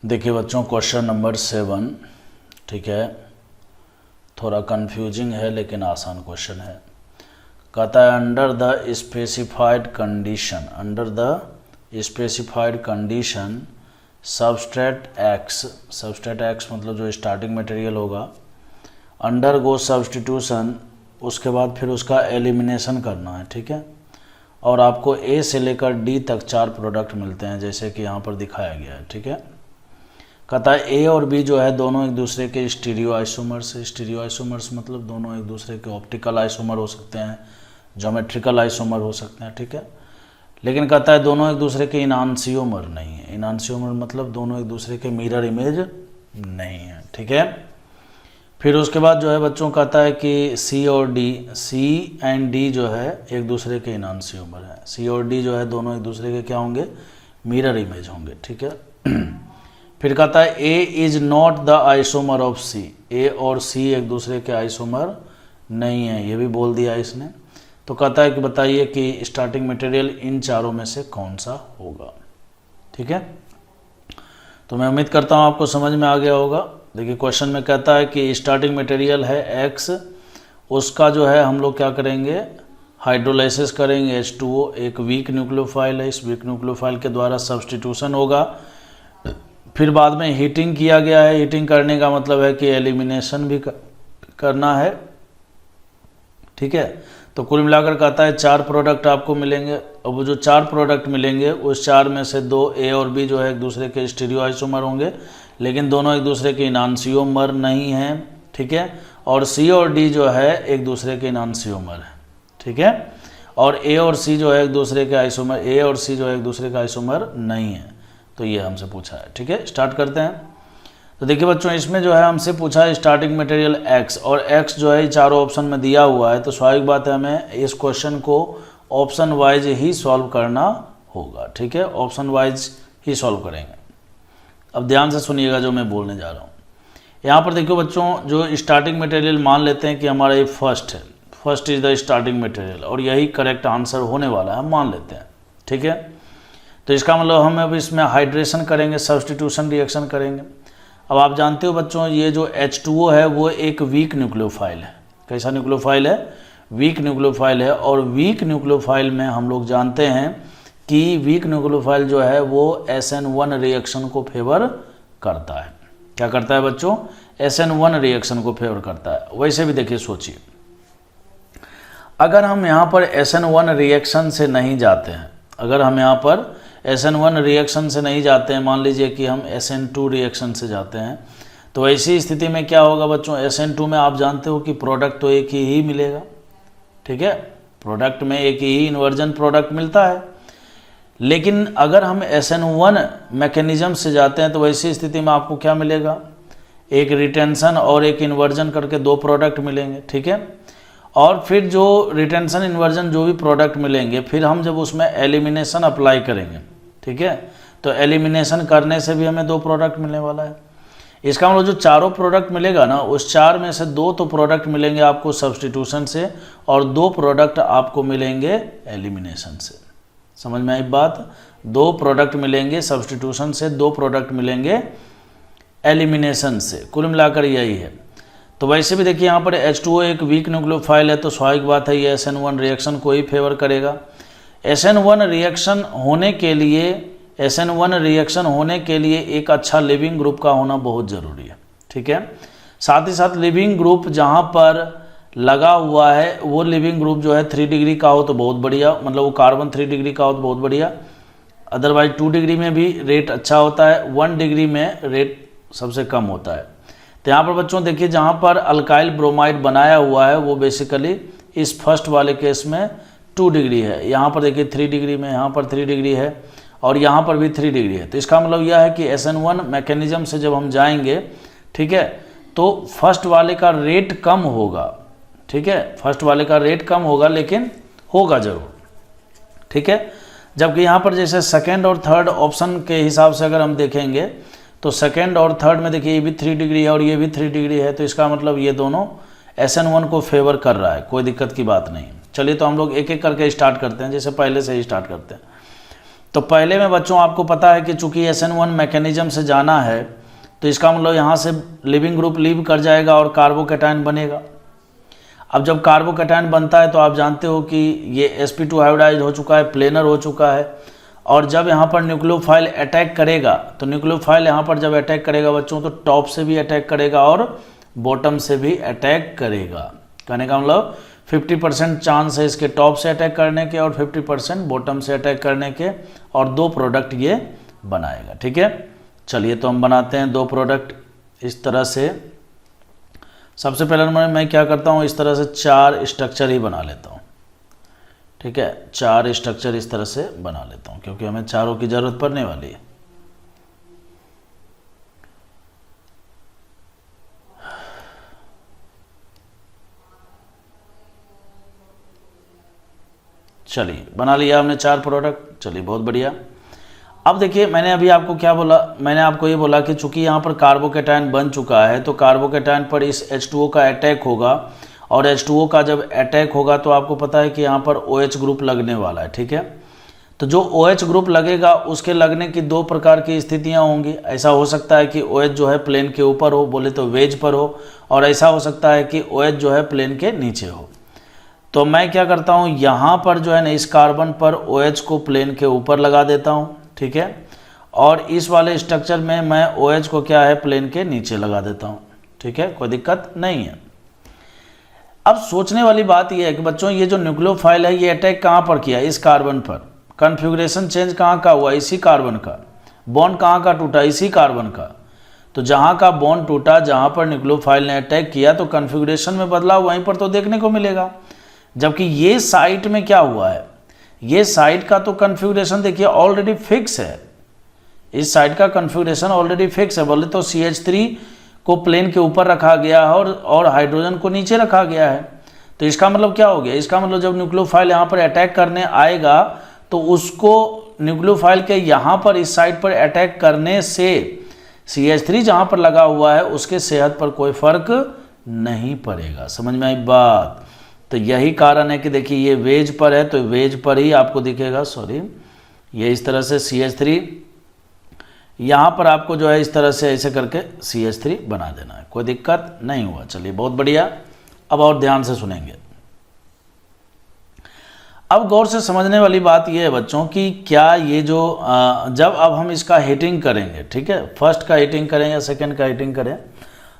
देखिए बच्चों, question number 7, ठीक है, थोड़ा कंफ्यूजिंग है लेकिन आसान क्वेश्चन है। कहता है under the specified condition substrate x मतलब जो स्टार्टिंग मटेरियल होगा, अंडर गो सब्सटीट्यूशन, उसके बाद फिर उसका एलिमिनेशन करना है, ठीक है। और आपको ए से लेकर डी तक 4 प्रोडक्ट मिलते हैं जैसे कि यहाँ पर दिखाया गया है, ठीक है। कहता है ए और बी जो है दोनों एक दूसरे के स्टीरियो आइसोमर्स मतलब दोनों एक दूसरे के ऑप्टिकल आइसोमर हो सकते हैं, ज्योमेट्रिकल आइसोमर हो सकते हैं, ठीक है। लेकिन कहता है दोनों एक दूसरे के इनांसियोमर नहीं है। इनांसियोमर मतलब दोनों एक दूसरे के मिरर इमेज नहीं है, ठीक है। फिर उसके बाद जो है बच्चों कहता है कि सी एंड डी जो है एक दूसरे के इनांसियोमर है। सी और डी जो है दोनों एक दूसरे के क्या होंगे, मिरर इमेज होंगे, ठीक है। फिर कहता है A is not the isomer of C, A और सी एक दूसरे के आइसोमर नहीं है, ये भी बोल दिया इसने। तो कहता है कि बताइए कि स्टार्टिंग मटेरियल इन चारों में से कौन सा होगा, ठीक है। तो मैं उम्मीद करता हूँ आपको समझ में आ गया होगा। देखिए क्वेश्चन में कहता है कि स्टार्टिंग मटेरियल है एक्स, उसका जो है हम लोग क्या करेंगे, हाइड्रोलाइसिस करेंगे H2O, एक वीक न्यूक्लियोफाइल है, इस वीक न्यूक्लियोफाइल के द्वारा सब्सटीट्यूशन होगा। फिर बाद में हीटिंग किया गया है, हीटिंग करने का मतलब है कि एलिमिनेशन भी करना है, ठीक है। तो कुल मिलाकर कहता है 4 प्रोडक्ट आपको मिलेंगे, और वो जो 4 प्रोडक्ट मिलेंगे उस 4 में से 2 ए और बी जो है एक दूसरे के स्टीरियो आइसोमर होंगे, लेकिन दोनों एक दूसरे के इनांसियोमर नहीं हैं, ठीक है। और सी और डी जो है एक दूसरे के इनांसियोमर है, ठीक है। और ए और सी जो है एक दूसरे के आइसोमर, ए और सी जो है एक दूसरे का आइसोमर नहीं है। तो ये हमसे पूछा है, ठीक है। स्टार्ट करते हैं। तो देखिए बच्चों, इसमें जो है हमसे पूछा है स्टार्टिंग मटेरियल एक्स, और एक्स जो है चारों ऑप्शन में दिया हुआ है। तो स्वाभाविक बात है हमें इस क्वेश्चन को ऑप्शन वाइज ही सॉल्व करना होगा, ठीक है। ऑप्शन वाइज ही सॉल्व करेंगे। अब ध्यान से सुनिएगा जो मैं बोलने जा रहा हूँ। यहाँ पर देखिए बच्चों, जो स्टार्टिंग मटेरियल मान लेते हैं कि हमारा ये फर्स्ट है, first is the starting material, और यही करेक्ट आंसर होने वाला है, मान लेते हैं, ठीक है। तो इसका मतलब हम अब इसमें हाइड्रेशन करेंगे, सब्सटीट्यूशन रिएक्शन करेंगे। अब आप जानते हो बच्चों, ये जो H2O है वो एक वीक न्यूक्लियोफाइल है। कैसा न्यूक्लियोफाइल है? वीक न्यूक्लियोफाइल है। और वीक न्यूक्लियोफाइल में हम लोग जानते हैं कि वीक न्यूक्लियोफाइल जो है वो SN1 रिएक्शन को फेवर करता है। क्या करता है बच्चों? SN1 रिएक्शन को फेवर करता है। वैसे भी देखिए, सोचिए, अगर हम यहाँ पर SN1 रिएक्शन से नहीं जाते हैं, अगर हम यहाँ पर SN1 रिएक्शन से नहीं जाते हैं, मान लीजिए कि हम SN2 रिएक्शन से जाते हैं, तो ऐसी स्थिति में क्या होगा बच्चों, SN2 में आप जानते हो कि प्रोडक्ट तो एक ही मिलेगा, ठीक है। प्रोडक्ट में एक ही इन्वर्जन प्रोडक्ट मिलता है। लेकिन अगर हम SN1 मैकेनिज्म से जाते हैं तो वैसी स्थिति में आपको क्या मिलेगा, एक रिटेंशन और एक इन्वर्जन करके 2 प्रोडक्ट मिलेंगे, ठीक है। और फिर जो रिटेंशन इन्वर्जन जो भी प्रोडक्ट मिलेंगे, फिर हम जब उसमें एलिमिनेशन अप्लाई करेंगे, ठीक है, तो एलिमिनेशन करने से भी हमें 2 प्रोडक्ट मिलने वाला है। इसका मतलब जो चारों प्रोडक्ट मिलेगा ना, उस 4 में से 2 तो प्रोडक्ट मिलेंगे आपको सब्सटीट्यूशन से, और 2 प्रोडक्ट आपको मिलेंगे एलिमिनेशन से। समझ में आई बात? 2 प्रोडक्ट मिलेंगे सब्सटीट्यूशन से, 2 प्रोडक्ट मिलेंगे एलिमिनेशन से। कुल मिलाकर यही है। तो वैसे भी देखिए यहाँ पर H2O एक वीक न्यूक्लियोफाइल है, तो स्वाभाविक बात है ये SN1 रिएक्शन को ही फेवर करेगा। SN1 रिएक्शन होने के लिए एक अच्छा लिविंग ग्रुप का होना बहुत ज़रूरी है, ठीक है। साथ ही साथ लिविंग ग्रुप जहाँ पर लगा हुआ है वो लिविंग ग्रुप जो है 3 डिग्री का हो तो बहुत बढ़िया, मतलब वो कार्बन 3 डिग्री का हो तो बहुत बढ़िया। अदरवाइज 2 डिग्री में भी रेट अच्छा होता है, 1 डिग्री में रेट सबसे कम होता है। तो यहाँ पर बच्चों देखिए, जहाँ पर अल्काइल ब्रोमाइड बनाया हुआ है वो बेसिकली इस फर्स्ट वाले केस में 2 डिग्री है। यहाँ पर देखिए 3 डिग्री में, यहाँ पर 3 डिग्री है, और यहाँ पर भी 3 डिग्री है। तो इसका मतलब यह है कि SN1 मैकेनिज्म से जब हम जाएंगे, ठीक है, तो फर्स्ट वाले का रेट कम होगा, ठीक है, फर्स्ट वाले का रेट कम होगा, लेकिन होगा जरूर, ठीक है। जबकि यहाँ पर जैसे सेकेंड और थर्ड ऑप्शन के हिसाब से अगर हम देखेंगे तो सेकेंड और थर्ड में देखिए ये भी 3 डिग्री है और ये भी 3 डिग्री है। तो इसका मतलब ये दोनों SN1 को फेवर कर रहा है, कोई दिक्कत की बात नहीं। चलिए तो हम लोग एक एक करके स्टार्ट करते हैं, जैसे पहले से ही स्टार्ट करते हैं। तो पहले में बच्चों आपको पता है कि चूंकि SN1 मैकेनिज्म से जाना है तो इसका मतलब यहाँ से लिविंग ग्रुप लीव कर जाएगा और कार्बोकैटायन बनेगा। अब जब कार्बोकैटायन बनता है तो आप जानते हो कि ये sp2 हाइब्रिडाइज हो चुका है, प्लेनर हो चुका है, और जब यहाँ पर न्यूक्लियोफाइल अटैक करेगा तो न्यूक्लियोफाइल यहाँ पर जब अटैक करेगा बच्चों तो टॉप से भी अटैक करेगा और बॉटम से भी अटैक करेगा। कहने का मतलब 50% चांस है इसके टॉप से अटैक करने के और 50% बॉटम से अटैक करने के, और 2 प्रोडक्ट ये बनाएगा। ठीक है, चलिए तो हम बनाते हैं 2 प्रोडक्ट इस तरह से। सबसे पहले मैं क्या करता हूँ, इस तरह से 4 स्ट्रक्चर ही बना लेता हूँ। ठीक है, 4 स्ट्रक्चर इस तरह से बना लेता हूँ क्योंकि हमें चारों की जरूरत पड़ने वाली है। चलिए बना लिया हमने 4 प्रोडक्ट। चलिए बहुत बढ़िया। अब देखिए मैंने अभी आपको क्या बोला, मैंने आपको ये बोला कि चूंकि यहाँ पर कार्बोकैटायन बन चुका है तो कार्बोकैटायन पर इस H2O का अटैक होगा, और H2O का जब अटैक होगा तो आपको पता है कि यहाँ पर OH ग्रुप लगने वाला है। ठीक है, तो जो OH ग्रुप लगेगा उसके लगने की 2 प्रकार की स्थितियाँ होंगी। ऐसा हो सकता है कि OH जो है प्लेन के ऊपर हो, बोले तो वेज पर हो, और ऐसा हो सकता है कि OH जो है प्लेन के नीचे हो। तो मैं क्या करता हूँ, यहाँ पर जो है ना इस कार्बन पर OH को प्लेन के ऊपर लगा देता हूँ। ठीक है, और इस वाले स्ट्रक्चर में मैं OH को क्या है प्लेन के नीचे लगा देता हूँ। ठीक है, कोई दिक्कत नहीं है। अब सोचने वाली बात यह है कि बच्चों ये जो न्यूक्लियोफाइल है ये अटैक कहाँ पर किया, इस कार्बन पर। कन्फिग्रेशन चेंज कहाँ का हुआ, इसी कार्बन का। बॉन्ड कहाँ का टूटा, इसी कार्बन का। तो जहाँ का बॉन्ड टूटा, जहाँ पर न्यूक्लियोफाइल ने अटैक किया तो कन्फिग्रेशन में बदलाव वहीं पर तो देखने को मिलेगा। जबकि ये साइट में क्या हुआ है, ये साइट का तो कन्फिग्रेशन देखिए ऑलरेडी फिक्स है। इस साइट का कन्फिग्रेशन ऑलरेडी फिक्स है, बोले तो CH3 को प्लेन के ऊपर रखा गया है और हाइड्रोजन को नीचे रखा गया है। तो इसका मतलब क्या हो गया, इसका मतलब जब न्यूक्लियोफाइल यहाँ पर अटैक करने आएगा तो उसको न्यूक्लियोफाइल के यहाँ पर इस साइट पर अटैक करने से CH3 जहाँ पर लगा हुआ है उसके सेहत पर कोई फर्क नहीं पड़ेगा। समझ में आई बात। तो यही कारण है कि देखिए ये वेज पर है तो वेज पर ही आपको दिखेगा, सॉरी ये इस तरह से CH3, यहाँ पर आपको जो है इस तरह से ऐसे करके CH3 बना देना है, कोई दिक्कत नहीं हुआ। चलिए बहुत बढ़िया। अब और ध्यान से सुनेंगे। अब गौर से समझने वाली बात यह है बच्चों कि क्या ये जो जब अब हम इसका हीटिंग करेंगे, ठीक है, फर्स्ट का हीटिंग करें या सेकंड का हीटिंग करें,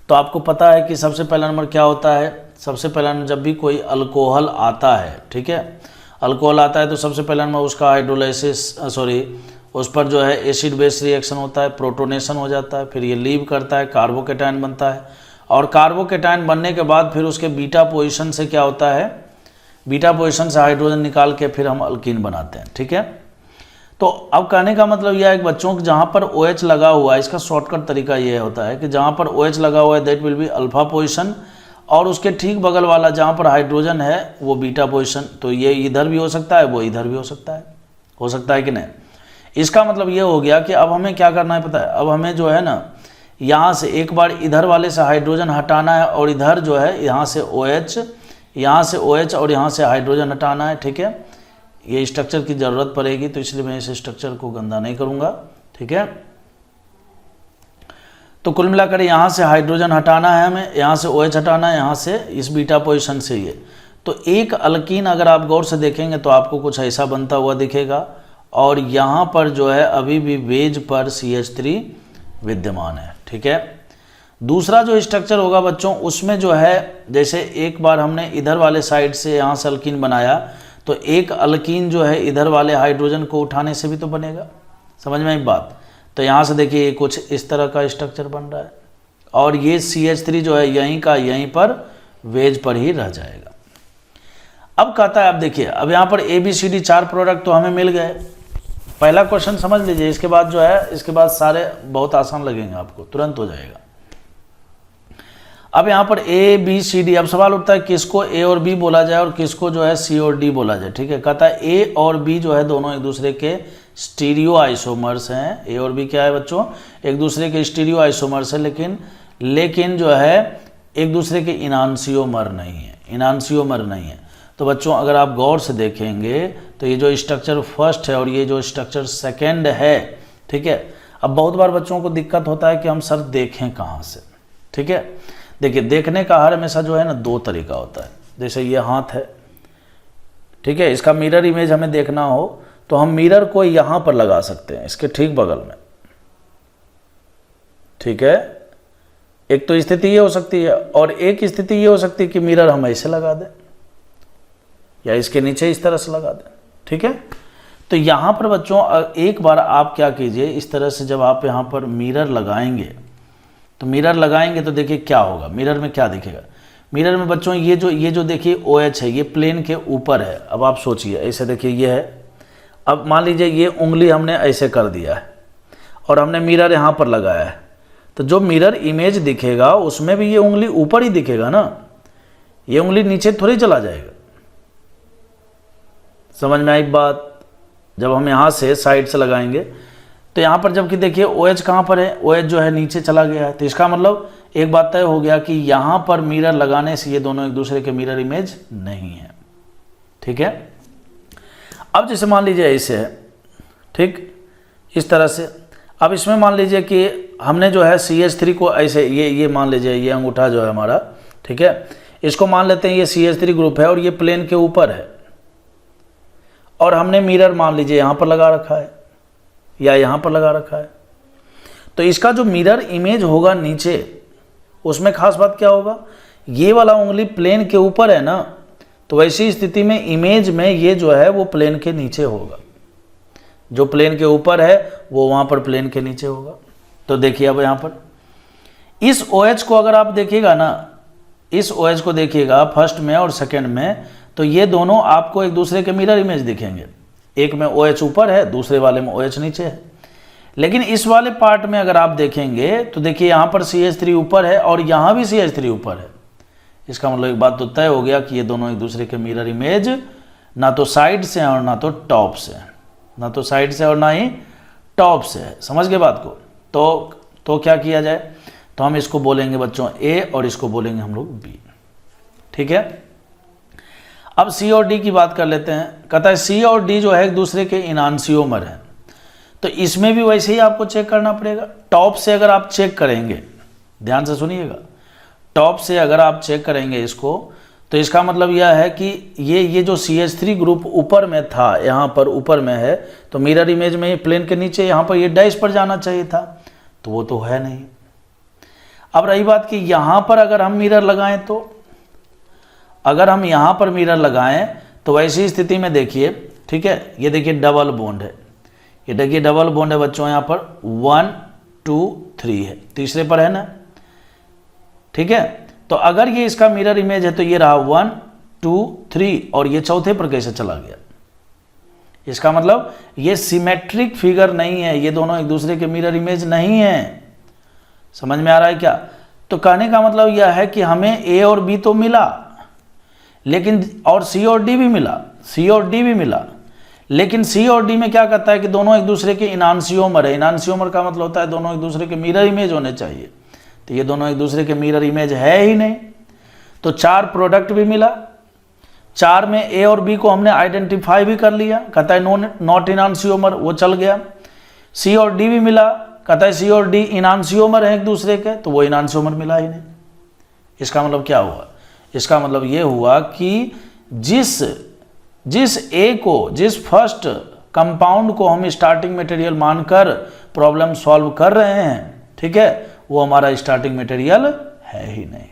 तो आपको पता है कि सबसे पहला नंबर क्या होता है। सबसे पहला नंबर जब भी कोई अल्कोहल आता है, ठीक है, अल्कोहल आता है तो सबसे पहला नंबर उसका हाइड्रोलाइसिस उस पर जो है एसिड बेस रिएक्शन होता है, प्रोटोनेशन हो जाता है, फिर ये लीव करता है, कार्बोकैटायन बनता है, और कार्बोकैटायन बनने के बाद फिर उसके बीटा पोजीशन से क्या होता है, बीटा पोजीशन से हाइड्रोजन निकाल के फिर हम अल्कीन बनाते हैं। ठीक है, तो अब कहने का मतलब यह है कि बच्चों जहाँ पर OH लगा हुआ है, इसका शॉर्टकट तरीका ये होता है कि जहाँ पर OH लगा हुआ है that will be alpha position, और उसके ठीक बगल वाला जहाँ पर हाइड्रोजन है वो बीटा पोजीशन। तो ये इधर भी हो सकता है, वो इधर भी हो सकता है कि नहीं। इसका मतलब ये हो गया कि अब हमें क्या करना है पता है, अब हमें जो है ना यहाँ से एक बार इधर वाले से हाइड्रोजन हटाना है और इधर जो है यहाँ से OH, यहाँ से OH और यहाँ से हाइड्रोजन हटाना है। ठीक है, ये स्ट्रक्चर की ज़रूरत पड़ेगी तो इसलिए मैं इस स्ट्रक्चर को गंदा नहीं करूँगा। ठीक है, तो कुल मिलाकर यहाँ से हाइड्रोजन हटाना है हमें, यहाँ से OH हटाना है, यहाँ से इस बीटा पोजीशन से ये। तो एक अल्कीन अगर आप गौर से देखेंगे तो आपको कुछ ऐसा बनता हुआ दिखेगा, और यहाँ पर जो है अभी भी वेज पर CH3 विद्यमान है। ठीक है, दूसरा जो स्ट्रक्चर होगा बच्चों उसमें जो है जैसे एक बार हमने इधर वाले साइड से यहाँ से अल्कीन बनाया तो एक अल्कीन जो है इधर वाले हाइड्रोजन को उठाने से भी तो बनेगा। समझ में एक बात। तो यहाँ से देखिए कुछ इस तरह का स्ट्रक्चर बन रहा है, और ये CH3 जो है यहीं का यहीं पर वेज पर ही रह जाएगा। अब कहता है, अब देखिए अब यहाँ पर ABCD 4 प्रोडक्ट तो हमें मिल गए। पहला क्वेश्चन समझ लीजिए, इसके बाद जो है इसके बाद सारे बहुत आसान लगेंगे, आपको तुरंत हो जाएगा। अब यहाँ पर ABCD, अब सवाल उठता है किसको A और B बोला जाए और किसको जो है C और D बोला जाए। ठीक है, कहता है A और B जो है दोनों एक दूसरे के स्टीरियो आइसोमर्स हैं। A और B क्या है बच्चों, एक दूसरे के स्टीरियो आइसोमर्स है, लेकिन जो है एक दूसरे के इनांसियोमर नहीं है, इनांसियोमर नहीं है। तो बच्चों अगर आप गौर से देखेंगे तो ये जो स्ट्रक्चर फर्स्ट है और ये जो स्ट्रक्चर सेकंड है, ठीक है। अब बहुत बार बच्चों को दिक्कत होता है कि हम सर देखें कहाँ से, ठीक है। देखिए देखने का हर हमेशा जो है ना दो तरीका होता है। जैसे ये हाथ है, ठीक है, इसका मिरर इमेज हमें देखना हो तो हम मिरर को यहाँ पर लगा सकते हैं, इसके ठीक बगल में, ठीक है। एक तो स्थिति ये हो सकती है और एक स्थिति ये हो सकती है कि मिरर हम ऐसे लगा दें या इसके नीचे इस तरह से लगा दें, ठीक है। तो यहाँ पर बच्चों एक बार आप क्या कीजिए, इस तरह से जब आप यहाँ पर मिरर लगाएंगे तो देखिए क्या होगा, मिरर में क्या दिखेगा। मिरर में बच्चों ये जो देखिए OH है, ये प्लेन के ऊपर है। अब आप सोचिए, ऐसे देखिए ये है, अब मान लीजिए ये उंगली हमने ऐसे कर दिया है और हमने मिरर यहाँ पर लगाया है, तो जो मिरर इमेज दिखेगा उसमें भी ये उंगली ऊपर ही दिखेगा ना, ये उंगली नीचे थोड़ी चला जाएगा। समझ में आई बात? जब हम यहाँ से साइड से लगाएंगे तो यहाँ पर जबकि देखिए OH कहाँ पर है, OH जो है नीचे चला गया है। तो इसका मतलब एक बात तय हो गया कि यहाँ पर मिरर लगाने से ये दोनों एक दूसरे के मिरर इमेज नहीं है, ठीक है। अब जैसे मान लीजिए ऐसे है, ठीक, इस तरह से। अब इसमें मान लीजिए कि हमने जो है CH3 को ऐसे ये मान लीजिए ये अंगूठा जो है हमारा, ठीक है, इसको मान लेते हैं ये CH3 ग्रुप है और ये प्लेन के ऊपर है और हमने मिरर मान लीजिए यहाँ पर लगा रखा है या यहाँ पर लगा रखा है। तो इसका जो मिरर इमेज होगा नीचे, उसमें खास बात क्या होगा, ये वाला उंगली प्लेन के ऊपर है ना, तो वैसी स्थिति में इमेज में ये जो है वो प्लेन के नीचे होगा। जो प्लेन के ऊपर है वो वहाँ पर प्लेन के नीचे होगा। तो देखिए अब यहाँ पर इस OH को अगर आप देखिएगा ना, इस OH को देखिएगा फर्स्ट में और सेकंड में, तो ये दोनों आपको एक दूसरे के मिरर इमेज दिखेंगे। एक में OH ऊपर है, दूसरे वाले में OH नीचे है। लेकिन इस वाले पार्ट में अगर आप देखेंगे तो देखिए यहाँ पर CH3 ऊपर है और यहाँ भी CH3 ऊपर है। इसका मतलब एक बात तो तय हो गया कि ये दोनों एक दूसरे के मिरर इमेज ना तो साइड से है और ना तो टॉप से है, ना तो साइड से और ना ही टॉप से है। समझ गए बात को? तो क्या किया जाए, तो हम इसको बोलेंगे बच्चों A और इसको बोलेंगे हम लोग B, ठीक है। अब C और D की बात कर लेते हैं। कहता है C और D जो है एक दूसरे के इनांसियोमर हैं, तो इसमें भी वैसे ही आपको चेक करना पड़ेगा। टॉप से अगर आप चेक करेंगे, ध्यान से सुनिएगा, टॉप से अगर आप चेक करेंगे इसको, तो इसका मतलब यह है कि ये जो CH3 ग्रुप ऊपर में था, यहाँ पर ऊपर में है, तो मिरर इमेज में ये प्लेन के नीचे यहाँ पर ये डैश पर जाना चाहिए था, तो वो तो है नहीं। अब रही बात कि यहाँ पर अगर हम मिरर लगाएं, तो अगर हम यहाँ पर मिरर लगाएं तो वैसी स्थिति में देखिए, ठीक है, ये देखिए डबल बॉन्ड है, ये देखिए डबल बॉन्ड है बच्चों, यहाँ पर 1 2 3 है, तीसरे पर है ना, ठीक है। तो अगर ये इसका मिरर इमेज है तो ये रहा 1 2 3 और ये चौथे पर कैसे चला गया। इसका मतलब ये सिमेट्रिक फिगर नहीं है, ये दोनों एक दूसरे के मिरर इमेज नहीं है। समझ में आ रहा है क्या? तो कहने का मतलब यह है कि हमें A और B तो मिला, लेकिन और C और D भी मिला, C और D भी मिला, लेकिन C और D में क्या कहता है कि दोनों एक दूसरे के इनांसियोमर है। इनांसियोमर का मतलब होता है दोनों एक दूसरे के मिरर इमेज होने चाहिए, तो ये दोनों एक दूसरे के मिरर इमेज है ही नहीं। तो 4 प्रोडक्ट भी मिला, 4 में A और B को हमने आइडेंटिफाई भी कर लिया, कहता है नॉट इनांसियोमर, वो चल गया। C और D भी मिला, कहता है C और D इनांसियोमर है एक दूसरे के, तो वो इनांसियोमर मिला ही नहीं। इसका मतलब क्या हुआ? इसका मतलब ये हुआ कि जिस A को, जिस फर्स्ट कंपाउंड को हम स्टार्टिंग मटेरियल मानकर प्रॉब्लम सॉल्व कर रहे हैं, ठीक है, वो हमारा स्टार्टिंग मटेरियल है ही नहीं,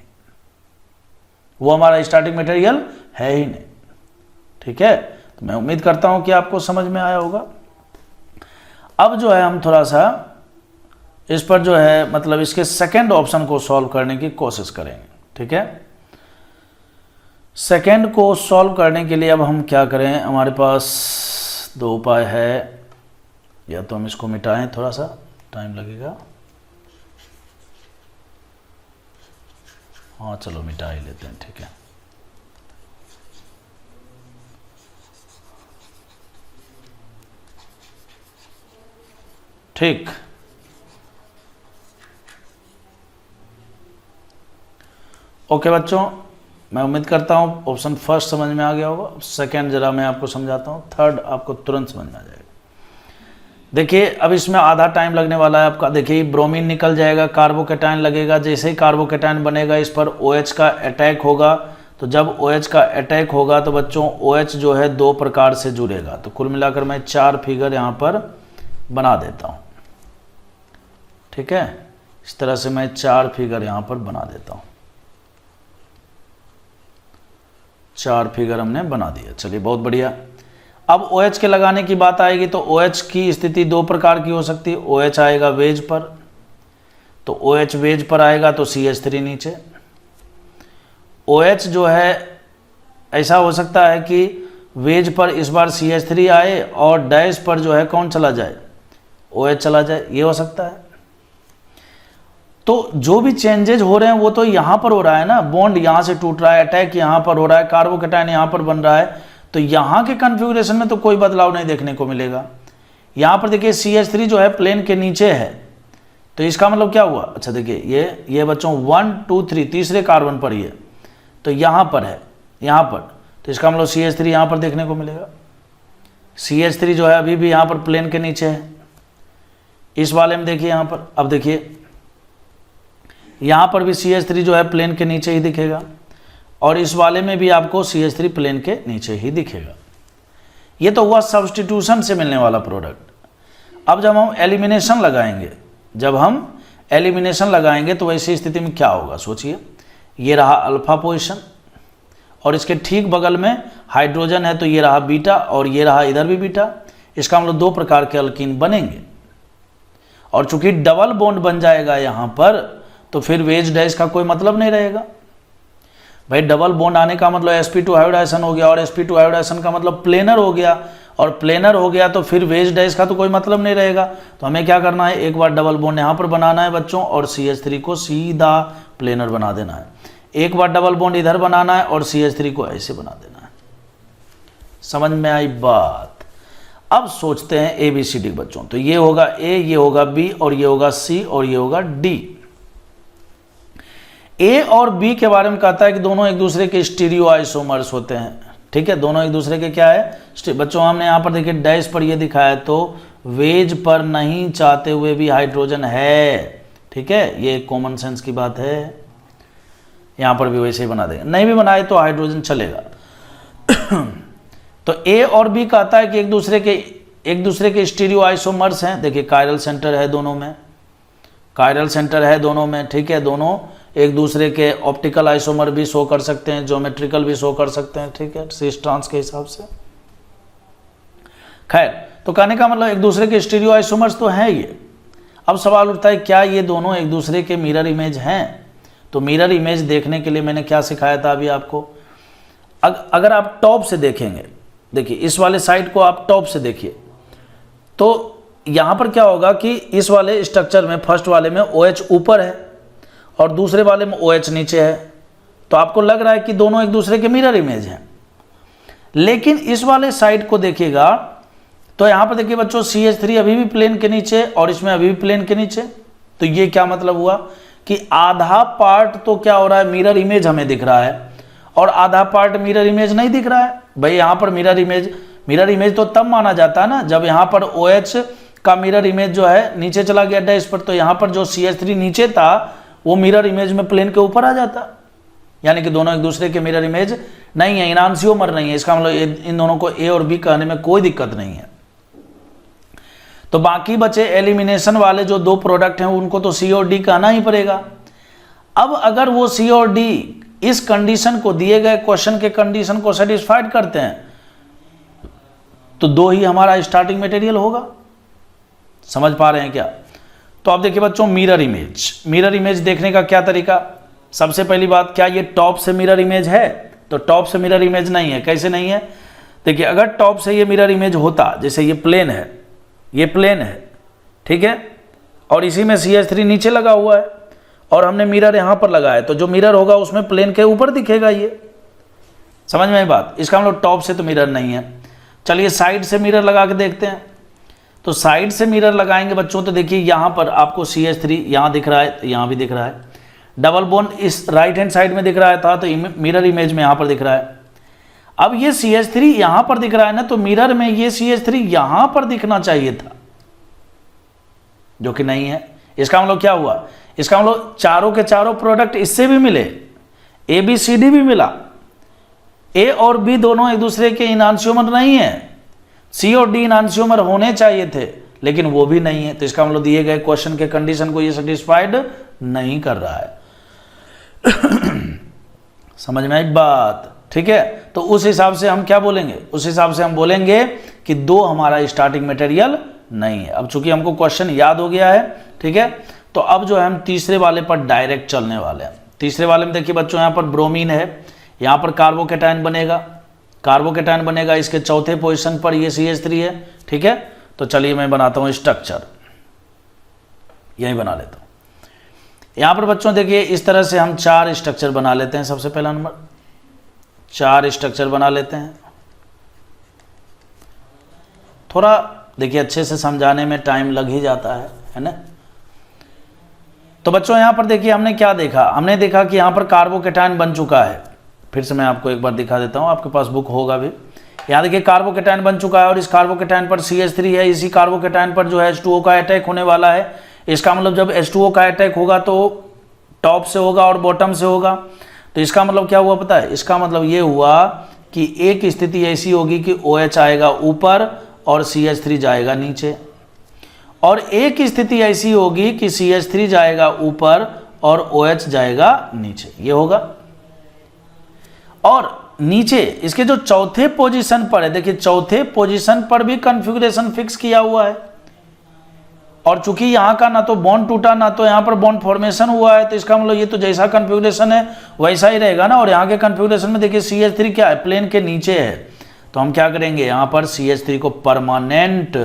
वो हमारा स्टार्टिंग मटेरियल है ही नहीं, ठीक है। तो मैं उम्मीद करता हूं कि आपको समझ में आया होगा। अब जो है हम थोड़ा सा इस पर जो है मतलब इसके सेकंड ऑप्शन को सॉल्व करने की कोशिश करेंगे, ठीक है। सेकंड को सॉल्व करने के लिए अब हम क्या करें, हमारे पास 2 उपाय है। या तो हम इसको मिटाएं, थोड़ा सा टाइम लगेगा। हाँ चलो मिटा ही लेते हैं, ठीक है। ठीक, ओके बच्चों, मैं उम्मीद करता हूँ ऑप्शन फर्स्ट समझ में आ गया होगा। सेकंड जरा मैं आपको समझाता हूँ, थर्ड आपको तुरंत समझ में आ जाएगा। देखिए अब इसमें आधा टाइम लगने वाला है आपका। देखिए ब्रोमीन निकल जाएगा, कार्बोकेटाइन लगेगा। जैसे ही कार्बोकेटाइन बनेगा इस पर OH का अटैक होगा। तो जब OH का अटैक होगा तो बच्चों OH जो है 2 प्रकार से जुड़ेगा। तो कुल मिलाकर मैं 4 फिगर यहाँ पर बना देता हूँ, ठीक है। इस तरह से मैं 4 फिगर यहाँ पर बना देता हूँ। 4 फिगर हमने बना दिया। चलिए बहुत बढ़िया। अब OH के लगाने की बात आएगी तो OH की स्थिति 2 प्रकार की हो सकती है। OH आएगा वेज पर, तो OH वेज पर आएगा तो CH3 नीचे। OH जो है ऐसा हो सकता है कि वेज पर इस बार CH3 आए और डैश पर जो है कौन चला जाए, OH चला जाए, ये हो सकता है। तो जो भी चेंजेज हो रहे हैं वो तो यहाँ पर हो रहा है ना, बॉन्ड यहाँ से टूट रहा है, अटैक यहाँ पर हो रहा है, कार्बोकेटाइन यहाँ पर बन रहा है। तो यहाँ के कन्फिग्रेशन में तो कोई बदलाव नहीं देखने को मिलेगा। यहाँ पर देखिए CH3 जो है प्लेन के नीचे है, तो इसका मतलब क्या हुआ। अच्छा देखिए ये बच्चों 1 2 3 तीसरे कार्बन पर ये, तो यहाँ पर है, यहाँ पर, तो इसका मतलब CH3 यहाँ पर देखने को मिलेगा। CH3 जो है अभी भी यहाँ पर प्लेन के नीचे है। इस वाले में देखिए यहाँ पर, अब देखिए यहाँ पर भी CH3 जो है प्लेन के नीचे ही दिखेगा और इस वाले में भी आपको CH3 प्लेन के नीचे ही दिखेगा। ये तो हुआ सब्स्टिट्यूशन से मिलने वाला प्रोडक्ट। अब जब हम एलिमिनेशन लगाएंगे तो वैसी स्थिति में क्या होगा सोचिए। ये रहा अल्फा पोजीशन और इसके ठीक बगल में हाइड्रोजन है, तो ये रहा बीटा और ये रहा इधर भी बीटा। इसका मतलब 2 प्रकार के अल्कीन बनेंगे और चूंकि डबल बॉन्ड बन जाएगा यहाँ पर, तो फिर वेज डैश का कोई मतलब नहीं रहेगा। भाई डबल बॉन्ड आने का मतलब sp2 हाइब्रिडाइजेशन हो गया और sp2 हाइब्रिडाइजेशन का मतलब प्लेनर हो गया और प्लेनर हो गया तो फिर वेज डैश का तो कोई मतलब नहीं रहेगा। तो हमें क्या करना है, एक बार डबल बॉन्ड यहाँ पर बनाना है बच्चों और CH3 को सीधा प्लेनर बना देना है। एक बार डबल बॉन्ड इधर बनाना है और CH3 को ऐसे बना देना है। समझ में आई बात। अब सोचते हैं ABCD बच्चों, तो ये होगा A, ये होगा B और ये होगा C और ये होगा D। A और B के बारे में कहता है कि दोनों एक दूसरे के स्टीरियो आइसोमर्स होते हैं, ठीक है। दोनों एक दूसरे के क्या है बच्चों, हमने यहाँ पर देखिए डैश पर ये दिखाया है, तो वेज पर नहीं चाहते हुए भी हाइड्रोजन है, ठीक है। ये कॉमन सेंस की बात है। यहाँ पर भी वैसे ही बना देंगे, नहीं भी बनाए तो हाइड्रोजन चलेगा। तो A और B कहता है कि एक दूसरे के स्टीरियो आइसोमर्स हैं। देखिए कायरल सेंटर है दोनों में, ठीक है। दोनों एक दूसरे के ऑप्टिकल आइसोमर भी शो कर सकते हैं, ज्योमेट्रिकल भी शो कर सकते हैं, ठीक है, सिस ट्रांस के हिसाब से। खैर, तो कहने का मतलब एक दूसरे के स्टीरियो आइसोमर्स तो हैं ये। अब सवाल उठता है क्या ये दोनों एक दूसरे के मिरर इमेज हैं। तो मिरर इमेज देखने के लिए मैंने क्या सिखाया था अभी आपको। अगर आप टॉप से देखेंगे, देखिए इस वाले साइड को आप टॉप से देखिए, तो यहाँ पर क्या होगा कि इस वाले स्ट्रक्चर में फर्स्ट वाले में OH ऊपर है और दूसरे वाले में OH नीचे है। तो आपको लग रहा है कि दोनों एक दूसरे के मिरर इमेज हैं। लेकिन इस वाले साइड को देखिएगा तो यहाँ पर देखिए बच्चों CH3 अभी भी प्लेन के नीचे और इसमें अभी भी प्लेन के नीचे। तो ये क्या मतलब हुआ कि आधा पार्ट तो क्या हो रहा है, मिरर इमेज हमें दिख रहा है और आधा पार्ट मिरर इमेज नहीं दिख रहा है। भाई यहाँ पर मिरर इमेज तो तब माना जाता है ना जब यहाँ पर OH का मिरर इमेज जो है नीचे चला गया डैश पर, तो यहाँ पर जो CH3 नीचे था वो मिरर इमेज में प्लेन के ऊपर आ जाता। यानी कि दोनों एक दूसरे के मिरर इमेज नहीं है, इनांसियोमर नहीं है। इसका मतलब इन दोनों को A और B कहने में कोई दिक्कत नहीं है। तो बाकी बचे एलिमिनेशन वाले जो 2 प्रोडक्ट हैं उनको तो C और D कहना ही पड़ेगा। अब अगर वो C और D इस कंडीशन को, दिए गए क्वेश्चन के कंडीशन को सेटिस्फाइड करते हैं तो 2 ही हमारा स्टार्टिंग मटेरियल होगा। समझ पा रहे हैं क्या। तो अब देखिए बच्चों मिरर इमेज देखने का क्या तरीका। सबसे पहली बात, क्या ये टॉप से मिरर इमेज है। तो टॉप से मिरर इमेज नहीं है। कैसे नहीं है, देखिए अगर टॉप से ये मिरर इमेज होता, जैसे ये प्लेन है, ठीक है, और इसी में CH3 नीचे लगा हुआ है और हमने मिरर यहाँ पर लगाया, तो जो मिरर होगा उसमें प्लेन के ऊपर दिखेगा ये। समझ में आई बात। इसका मतलब टॉप से तो मिरर नहीं है। चलिए साइड से मिरर लगा के देखते हैं। तो साइड से मिरर लगाएंगे बच्चों तो देखिए यहाँ पर आपको CH3 यहाँ दिख रहा है, यहाँ भी दिख रहा है। डबल बॉन्ड इस राइट हैंड साइड में दिख रहा था, तो मिरर इमेज में यहाँ पर दिख रहा है। अब ये CH3 यहाँ पर दिख रहा है ना, तो मिरर में ये CH3 यहाँ पर दिखना चाहिए था, जो कि नहीं है। इसका मतलब क्या हुआ, इसका मतलब चारों के चारों प्रोडक्ट इससे भी मिले, ABCD भी मिला, A और B दोनों एक दूसरे के इनांशियोमर नहीं है, C और D इनांशियोमर होने चाहिए थे, लेकिन वो भी नहीं है। तो इसका मतलब दिए गए क्वेश्चन के कंडीशन को ये सेटिस्फाइड नहीं कर रहा है। समझ में एक बात, ठीक है। तो उस हिसाब से हम क्या बोलेंगे, उस हिसाब से हम बोलेंगे कि 2 हमारा स्टार्टिंग मटेरियल नहीं है। अब चूंकि हमको क्वेश्चन याद हो गया है, ठीक है, तो अब जो है हम तीसरे वाले पर डायरेक्ट चलने वाले हैं। तीसरे वाले में देखिए बच्चों, यहाँ पर ब्रोमीन है, यहाँ पर कार्बोकेटायन बनेगा, कार्बोकेटायन बनेगा, इसके चौथे पोजीशन पर ये CH3 है, ठीक है। तो चलिए मैं बनाता हूँ स्ट्रक्चर, यही बना लेता हूँ। यहाँ पर बच्चों देखिए इस तरह से हम 4 स्ट्रक्चर बना लेते हैं। सबसे पहला नंबर 4 स्ट्रक्चर बना लेते हैं। थोड़ा देखिए अच्छे से समझाने में टाइम लग ही जाता है ना। तो बच्चों यहाँ पर देखिए हमने क्या देखा, हमने देखा कि यहाँ पर कार्बोकेटायन बन चुका है। फिर से मैं आपको एक बार दिखा देता हूँ, आपके पास बुक होगा भी। यहाँ देखिए कार्बोकेटायन बन चुका है और इस कार्बोकेटायन पर CH3 है, इसी कार्बोकेटायन पर जो है H2O का अटैक होने वाला है। इसका मतलब जब H2O का अटैक होगा तो टॉप से होगा और बॉटम से होगा। तो इसका मतलब क्या हुआ पता है, इसका मतलब ये हुआ कि एक स्थिति ऐसी होगी कि OH आएगा ऊपर और CH3 जाएगा नीचे, और एक स्थिति ऐसी होगी कि CH3 जाएगा ऊपर और OH जाएगा नीचे, ये होगा। और नीचे इसके जो चौथे पोजीशन पर है, देखिए चौथे पोजीशन पर भी कॉन्फ़िगरेशन फिक्स किया हुआ है, और चूंकि यहाँ का ना तो बॉन्ड टूटा ना तो यहाँ पर बॉन्ड फॉर्मेशन हुआ है, तो इसका मतलब ये तो जैसा कॉन्फ़िगरेशन है वैसा ही रहेगा ना। और यहाँ के कॉन्फ़िगरेशन में देखिए CH3 क्या है, प्लेन के नीचे है। तो हम क्या करेंगे, यहाँ पर CH3 को परमानेंट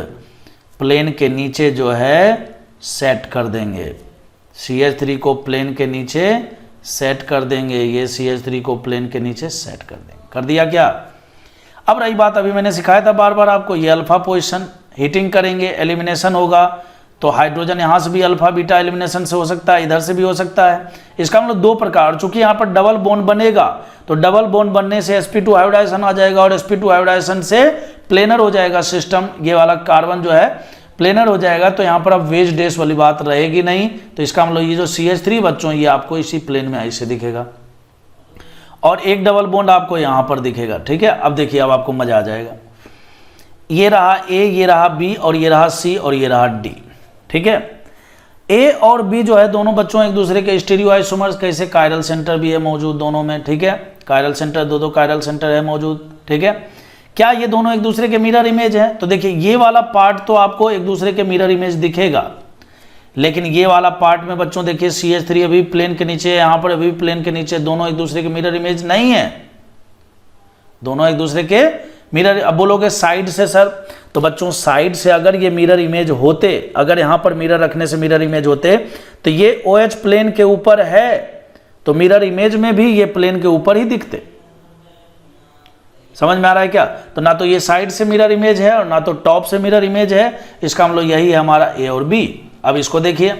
प्लेन के नीचे जो है सेट कर देंगे, CH3 को प्लेन के नीचे सेट कर देंगे, ये CH3 को प्लेन के नीचे सेट कर देंगे। कर दिया क्या। अब रही बात, अभी मैंने सिखाया था बार बार आपको, ये अल्फा पोजीशन, हीटिंग करेंगे एलिमिनेशन होगा, तो हाइड्रोजन यहाँ से भी अल्फा बीटा एलिमिनेशन से हो सकता है, इधर से भी हो सकता है। इसका मतलब 2 प्रकार, चूंकि यहाँ पर डबल बॉन्ड बनेगा तो डबल बॉन्ड बनने से sp2 हाइब्रिडाइजेशन आ जाएगा, और sp2 हाइब्रिडाइजेशन से प्लेनर हो जाएगा सिस्टम, ये वाला कार्बन जो है प्लेनर हो जाएगा। तो यहाँ पर अब वेज डैश वाली बात रहेगी नहीं। तो इसका मतलब ये जो CH3 बच्चों, ये आपको इसी प्लेन में ऐसे दिखेगा, और एक डबल बॉन्ड आपको यहाँ पर दिखेगा, ठीक है। अब देखिए, अब आपको मजा आ जाएगा। ये रहा A, ये रहा B, और ये रहा C, और ये रहा D, ठीक है। A और B जो है दोनों बच्चों एक दूसरे के स्टीरियो आइसोमर्स, कैसे कायरल सेंटर भी है मौजूद दोनों में, ठीक है। कायरल सेंटर, दो कायरल सेंटर है मौजूद, ठीक है। क्या ये दोनों एक दूसरे के मिरर इमेज है, तो देखिए ये वाला पार्ट तो आपको एक दूसरे के मिरर इमेज दिखेगा, लेकिन ये वाला पार्ट में बच्चों देखिए CH3 अभी प्लेन के नीचे है, यहाँ पर अभी प्लेन के नीचे, दोनों एक दूसरे के मिरर इमेज नहीं है, दोनों एक दूसरे के मिरर। अब बोलोगे साइड से सर, तो बच्चों साइड से अगर ये मिरर इमेज होते, अगर यहाँ पर मिरर रखने से मिरर इमेज होते, तो ये OH प्लेन के ऊपर है, तो मिरर इमेज में भी ये प्लेन के ऊपर ही दिखते। समझ में आ रहा है क्या। तो ना तो ये साइड से मिरर इमेज है और ना तो टॉप से मिरर इमेज है। इसका मतलब यही है हमारा A और B। अब इसको देखिए,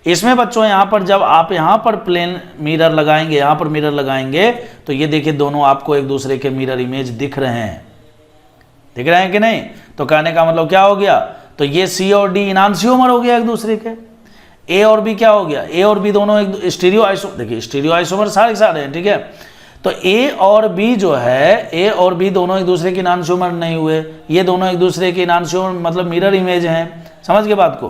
इसमें बच्चों यहाँ पर जब आप यहाँ पर प्लेन मिरर लगाएंगे, यहाँ पर मिरर लगाएंगे, तो ये देखिए दोनों आपको एक दूसरे के मिरर इमेज दिख रहे हैं, दिख रहे हैं कि नहीं। तो कहने का मतलब क्या हो गया, तो ये C और D इनांशियोमर हो गया एक दूसरे के। A और B क्या हो गया, A और B दोनों एक स्टीरियो आइसोमर, देखिए स्टीरियो आइसोमर सारे हैं, ठीक है। तो A और B जो है, A और B दोनों एक दूसरे के इनांशियोमर नहीं हुए, ये दोनों एक दूसरे के इनांशियोमर मतलब मिरर इमेज हैं। समझ गए बात को।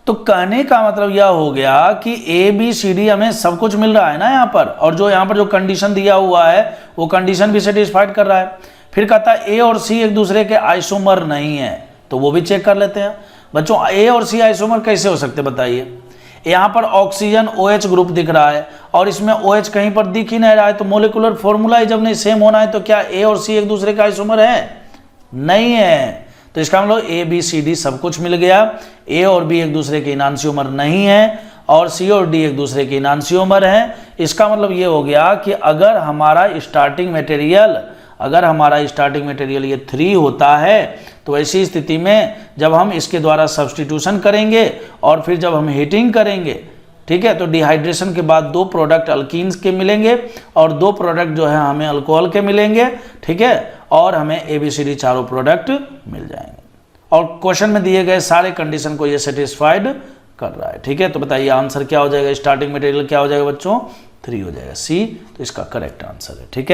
तो कहने का मतलब यह हो गया कि ABCD हमें सब कुछ मिल रहा है ना यहाँ पर, और जो यहाँ पर जो कंडीशन दिया हुआ है वो कंडीशन भी सेटिस्फाइड कर रहा है। फिर कहता है A और C एक दूसरे के आइसोमर नहीं है, तो वो भी चेक कर लेते हैं बच्चों। A और C आइसोमर कैसे हो सकते बताइए। यहाँ पर ऑक्सीजन OH ग्रुप दिख रहा है और इसमें OH कहीं पर दिख ही नहीं रहा है, तो मोलिकुलर फॉर्मूला ही जब नहीं सेम होना है तो क्या A और C एक दूसरे का आइसोमर है, नहीं है। तो इसका मतलब ABCD सब कुछ मिल गया। A और B एक दूसरे के इनांशियोमर नहीं है और C और D एक दूसरे के इनांशियोमर हैं। इसका मतलब ये हो गया कि अगर हमारा स्टार्टिंग मटेरियल ये 3 होता है, तो ऐसी स्थिति में जब हम इसके द्वारा सब्स्टिट्यूशन करेंगे और फिर जब हम हीटिंग करेंगे ठीक है। तो डिहाइड्रेशन के बाद 2 प्रोडक्ट अल्कीन्स के मिलेंगे और 2 प्रोडक्ट जो है हमें अल्कोहल के मिलेंगे, ठीक है, और हमें ABCD चारों प्रोडक्ट मिल जाएंगे। और क्वेश्चन में दिए गए सारे कंडीशन को ये सेटिस्फाइड कर रहा है, ठीक है। तो बताइए आंसर क्या हो जाएगा, स्टार्टिंग मटेरियल क्या हो जाएगा बच्चों, 3 हो जाएगा, सी तो इसका करेक्ट आंसर है, ठीक है।